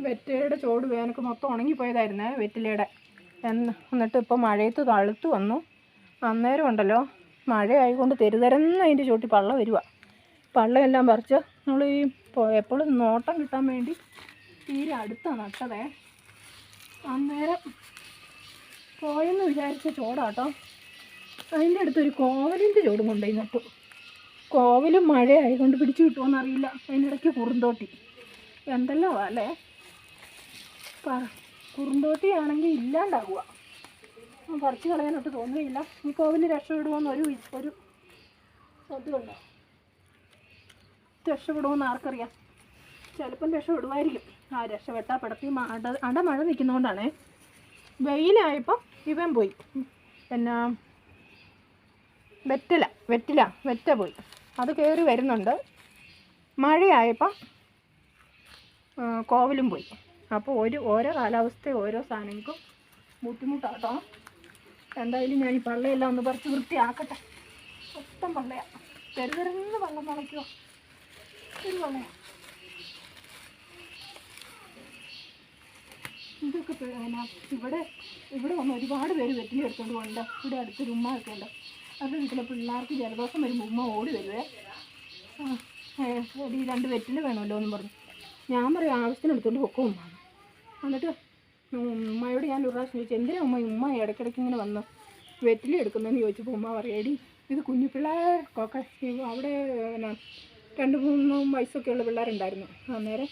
വെറ്റയുടെ ചോട് വേനൊക്കെ മൊത്തം ഉണങ്ങിപ്പോയതായിരുന്നേ വെറ്റിലയുടെ. എന്നിട്ട് ഇപ്പോൾ മഴയത്ത് തളുത്ത് വന്നു. അന്നേരം ഉണ്ടല്ലോ മഴ ആയതുകൊണ്ട് തെരുതെരന്ന് അതിൻ്റെ ചോട്ടി പള്ള വരുക. പള്ളയെല്ലാം പറിച്ച് നമ്മൾ ഈ എപ്പോഴും നോട്ടം കിട്ടാൻ വേണ്ടി തീരെ അടുത്താണ് നട്ടതേ. അന്നേരം പോയെന്ന് വിചാരിച്ച ചോടാട്ടോ. അതിൻ്റെ അടുത്തൊരു കോവലിൻ്റെ ചോടും കൊണ്ടുപോയി നട്ടു. കോവലും മഴ ആയതുകൊണ്ട് പിടിച്ചു കിട്ടുമോയെന്നറിയില്ല. അതിനിടയ്ക്ക് കുറുന്തോട്ടി എന്തെല്ലാം അല്ലേ. കുറുന്തോട്ടിയാണെങ്കിൽ ഇല്ലാണ്ടാവുക. പറിച്ച് കളയാനൊട്ട് തോന്നുകയില്ല. ഈ കോവില് രക്ഷപ്പെടുമോയെന്ന് ഒരു ഇതുണ്ടോ? രക്ഷപ്പെടുമോയെന്ന് ആർക്കറിയാം. ചിലപ്പം രക്ഷപ്പെടുമായിരിക്കും. രക്ഷപ്പെട്ടാൽ പടത്തി മഴ നിൽക്കുന്നതുകൊണ്ടാണേ. വെയിലായപ്പോൾ ഇവൻ പോയി. പിന്നെ വെറ്റ പോയി. അത് കയറി വരുന്നുണ്ട്. മഴയായപ്പം കോവലും പോയി. അപ്പോൾ ഓരോ കാലാവസ്ഥയും ഓരോ സാധനങ്ങൾക്കും ബുദ്ധിമുട്ടാട്ടോ. എന്തായാലും ഞാൻ ഈ പള്ളയെല്ലാം ഒന്ന് പറിച്ച് വൃത്തിയാക്കട്ടെ. മൊത്തം പള്ളയാണ്. തെരുതെരന്ന് വെള്ളം മുളയ്ക്കുമോ ഒരു പള്ളയാണ്. ഇതൊക്കെ ഇവിടെ വന്ന് ഒരുപാട് പേര് വെറ്റില എടുത്തുകൊണ്ട് പോകുന്നുണ്ട്. ഇവിടെ അടുത്തൊരു ഉമ്മയൊക്കെ ഉണ്ട്. അവരുടെ വീട്ടിലെ പിള്ളേർക്ക് ജലദോഷം വരുമ്പോൾ ഉമ്മ ഓടി വരുവേ. ഈ 2 വെറ്റില വേണമല്ലോ എന്ന് പറഞ്ഞു. ഞാൻ പറയും ആവശ്യത്തിന് എടുത്തുകൊണ്ട് പൊക്കോ ഉമ്മ. എന്നിട്ട് ഉമ്മയോട് ഞാൻ ഒരു പ്രാവശ്യം ചോദിച്ചു, എന്തിനാ ഉമ്മ ഇടയ്ക്കിടയ്ക്ക് ഇങ്ങനെ വന്ന് വെറ്റില എടുക്കുന്നതെന്ന് ചോദിച്ചപ്പോൾ ഉമ്മ പറയടി, ഇത് കുഞ്ഞു പിള്ളേർക്കൊക്കെ അവിടെ 2-3 വയസ്സൊക്കെ ഉള്ള പിള്ളേരുണ്ടായിരുന്നു. അന്നേരം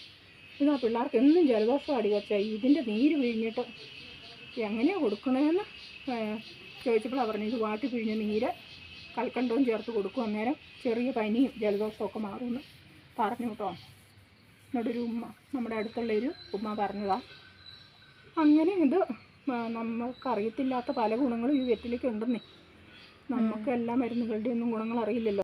ഇത് ആ പിള്ളേർക്ക് എന്നും ജലദോഷം അടി വച്ചാൽ ഇതിൻ്റെ നീര് പിഴിഞ്ഞിട്ട് എങ്ങനെയാണ് കൊടുക്കണമെന്ന് ചോദിച്ചപ്പോഴാണ് പറഞ്ഞു, ഇത് വാട്ടി പിഴിഞ്ഞ നീര് കൽക്കണ്ടവും ചേർത്ത് കൊടുക്കും. അന്നേരം ചെറിയ പനിയും ജലദോഷമൊക്കെ മാറുമെന്ന് പറഞ്ഞു കേട്ടോ. എന്നോടൊരു നമ്മുടെ അടുത്തുള്ളൊരു ഉമ്മ പറഞ്ഞതാണ്. അങ്ങനെ ഇത് നമുക്കറിയത്തില്ലാത്ത പല ഗുണങ്ങളും ഈ വെറ്റിലയ്ക്ക് ഉണ്ടെന്നേ. നമുക്ക് എല്ലാ മരുന്നുകളുടെ ഒന്നും ഗുണങ്ങൾ അറിയില്ലല്ലോ.